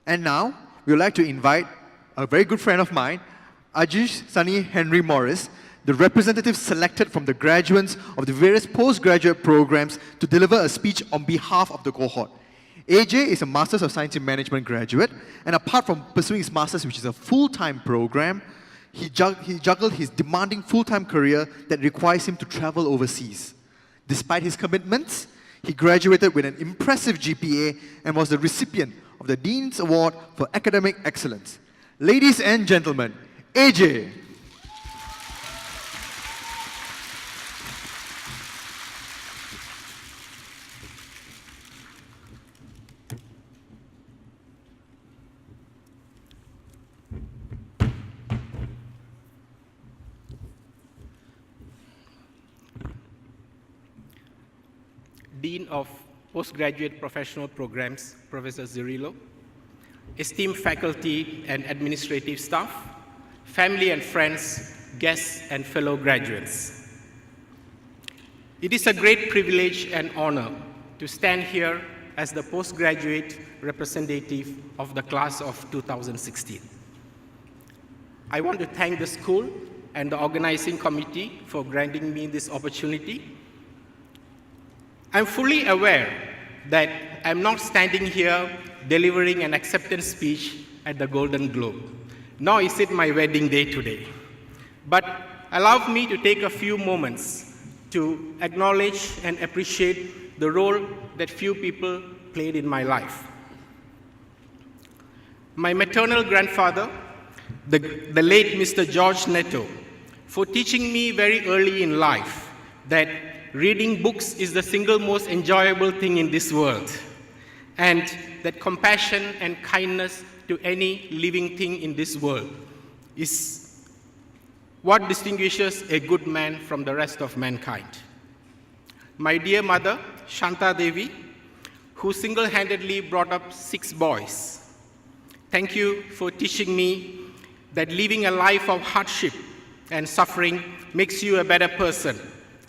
And now, we would like to invite a very good friend of mine, Ajish Sunny Henry Morris, the representative selected from the graduates of the various postgraduate programs to deliver a speech on behalf of the cohort. AJ is a Masters of Science in Management graduate, and apart from pursuing his Masters, which is a full-time program, he juggled his demanding full-time career that requires him to travel overseas. Despite his commitments, he graduated with an impressive GPA and was the recipient of the Dean's Award for Academic Excellence. Ladies and gentlemen, AJ. Dean of Postgraduate Professional Programs, Professor Zirillo, esteemed faculty and administrative staff, family and friends, guests and fellow graduates. It is a great privilege and honor to stand here as the postgraduate representative of the class of 2016. I want to thank the school and the organizing committee for granting me this opportunity. I'm fully aware that I'm not standing here delivering an acceptance speech at the Golden Globe, nor is it my wedding day today. But allow me to take a few moments to acknowledge and appreciate the role that few people played in my life. My maternal grandfather, the late Mr. George Netto, for teaching me very early in life that reading books is the single most enjoyable thing in this world, and that compassion and kindness to any living thing in this world is what distinguishes a good man from the rest of mankind. My dear mother, Shanta Devi, who single-handedly brought up 6 boys, thank you for teaching me that living a life of hardship and suffering makes you a better person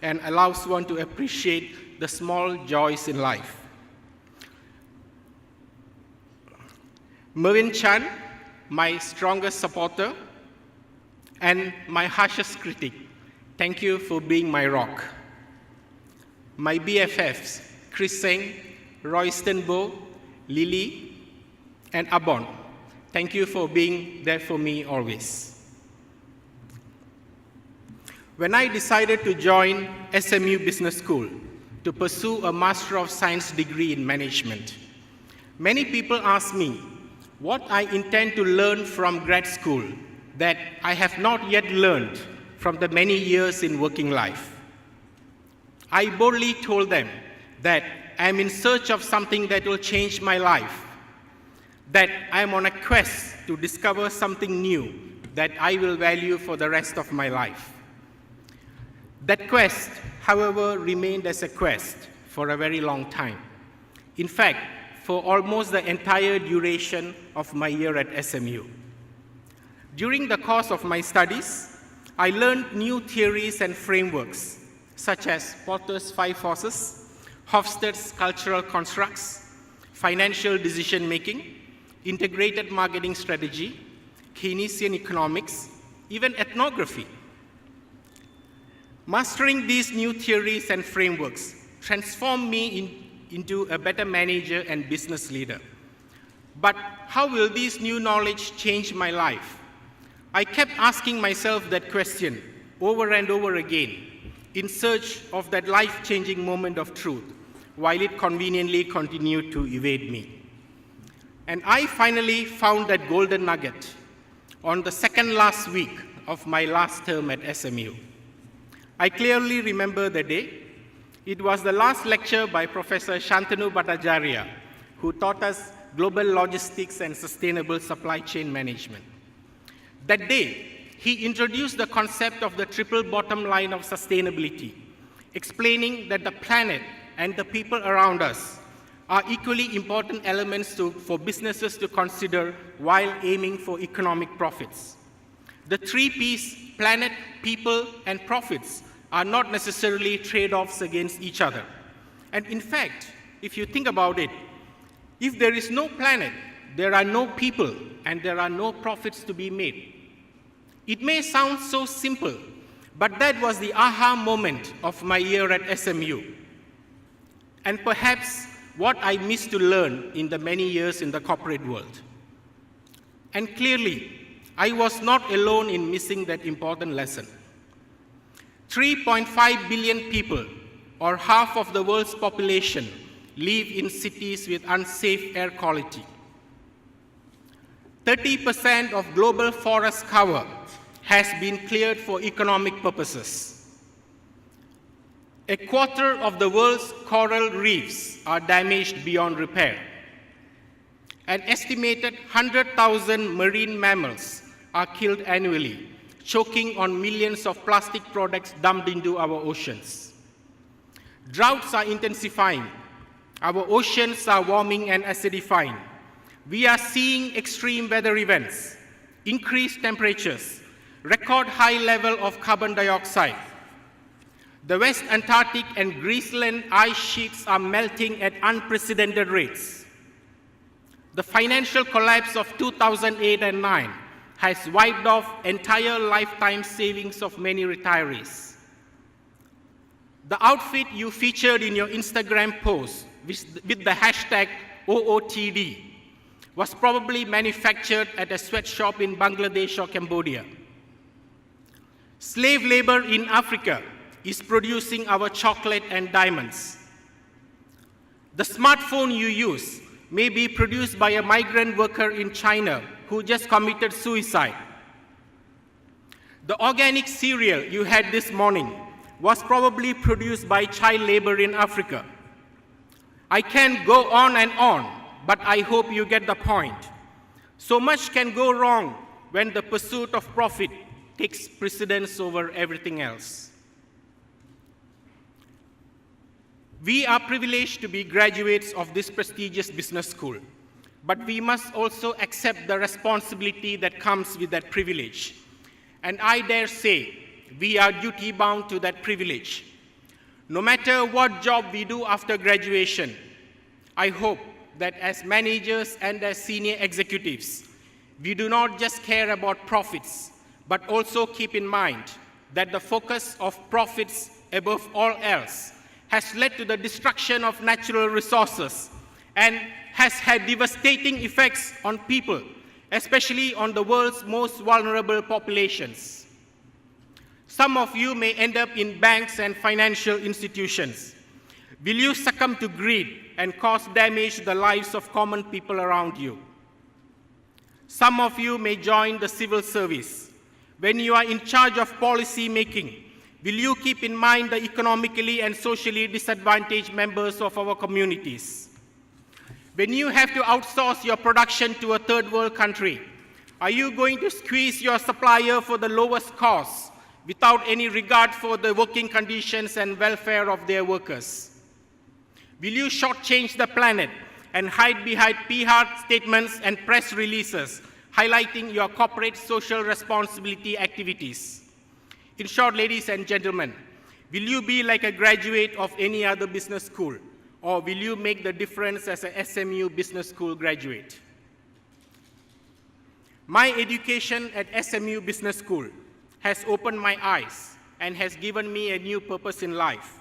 and allows one to appreciate the small joys in life. Mervyn Chan, my strongest supporter and my harshest critic, thank you for being my rock. My BFFs, Chris Singh, Royston Bo, Lily, and Abon, thank you for being there for me always. When I decided to join SMU Business School to pursue a Master of Science degree in management, many people ask me what I intend to learn from grad school that I have not yet learned from the many years in working life. I boldly told them that I am in search of something that will change my life, that I am on a quest to discover something new that I will value for the rest of my life. That quest, however, remained as a quest for a very long time. In fact, for almost the entire duration of my year at SMU. During the course of my studies, I learned new theories and frameworks, such as Porter's 5 forces, Hofstede's cultural constructs, financial decision-making, integrated marketing strategy, Keynesian economics, even ethnography. Mastering these new theories and frameworks transformed me into a better manager and business leader. But how will this new knowledge change my life? I kept asking myself that question over and over again in search of that life-changing moment of truth, while it conveniently continued to evade me. And I finally found that golden nugget on the second last week of my last term at SMU. I clearly remember the day. It was the last lecture by Professor Shantanu Bhattacharya, who taught us global logistics and sustainable supply chain management. That day, he introduced the concept of the triple bottom line of sustainability, explaining that the planet and the people around us are equally important elements for businesses to consider while aiming for economic profits. The 3 Ps, planet, people, and profits, are not necessarily trade-offs against each other. And in fact, if you think about it, if there is no planet, there are no people and there are no profits to be made. It may sound so simple, but that was the aha moment of my year at SMU. And perhaps what I missed to learn in the many years in the corporate world. And clearly, I was not alone in missing that important lesson. 3.5 billion people, or half of the world's population, live in cities with unsafe air quality. 30% of global forest cover has been cleared for economic purposes. A quarter of the world's coral reefs are damaged beyond repair. An estimated 100,000 marine mammals are killed annually, choking on millions of plastic products dumped into our oceans. Droughts are intensifying. Our oceans are warming and acidifying. We are seeing extreme weather events, increased temperatures, record high level of carbon dioxide. The West Antarctic and Greenland ice sheets are melting at unprecedented rates. The financial collapse of 2008 and 2009 has wiped off entire lifetime savings of many retirees. The outfit you featured in your Instagram post with the hashtag OOTD was probably manufactured at a sweatshop in Bangladesh or Cambodia. Slave labor in Africa is producing our chocolate and diamonds. The smartphone you use may be produced by a migrant worker in China who just committed suicide. The organic cereal you had this morning was probably produced by child labor in Africa. I can go on and on, but I hope you get the point. So much can go wrong when the pursuit of profit takes precedence over everything else. We are privileged to be graduates of this prestigious business school, but we must also accept the responsibility that comes with that privilege. And I dare say, we are duty-bound to that privilege. No matter what job we do after graduation, I hope that as managers and as senior executives, we do not just care about profits, but also keep in mind that the focus of profits above all else has led to the destruction of natural resources and has had devastating effects on people, especially on the world's most vulnerable populations. Some of you may end up in banks and financial institutions. Will you succumb to greed and cause damage to the lives of common people around you? Some of you may join the civil service. When you are in charge of policy making, will you keep in mind the economically and socially disadvantaged members of our communities? When you have to outsource your production to a third world country, are you going to squeeze your supplier for the lowest cost without any regard for the working conditions and welfare of their workers? Will you shortchange the planet and hide behind PR statements and press releases highlighting your corporate social responsibility activities? In short, ladies and gentlemen, will you be like a graduate of any other business school, or will you make the difference as a SMU Business School graduate? My education at SMU Business School has opened my eyes and has given me a new purpose in life,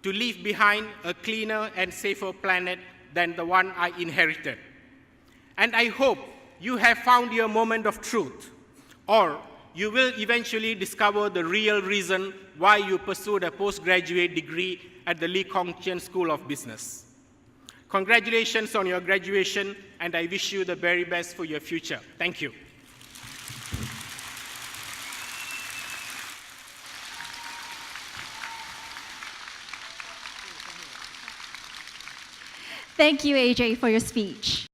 to leave behind a cleaner and safer planet than the one I inherited. And I hope you have found your moment of truth, or you will eventually discover the real reason why you pursued a postgraduate degree at the Lee Kong Chian School of Business. Congratulations on your graduation, and I wish you the very best for your future. Thank you. Thank you, AJ, for your speech.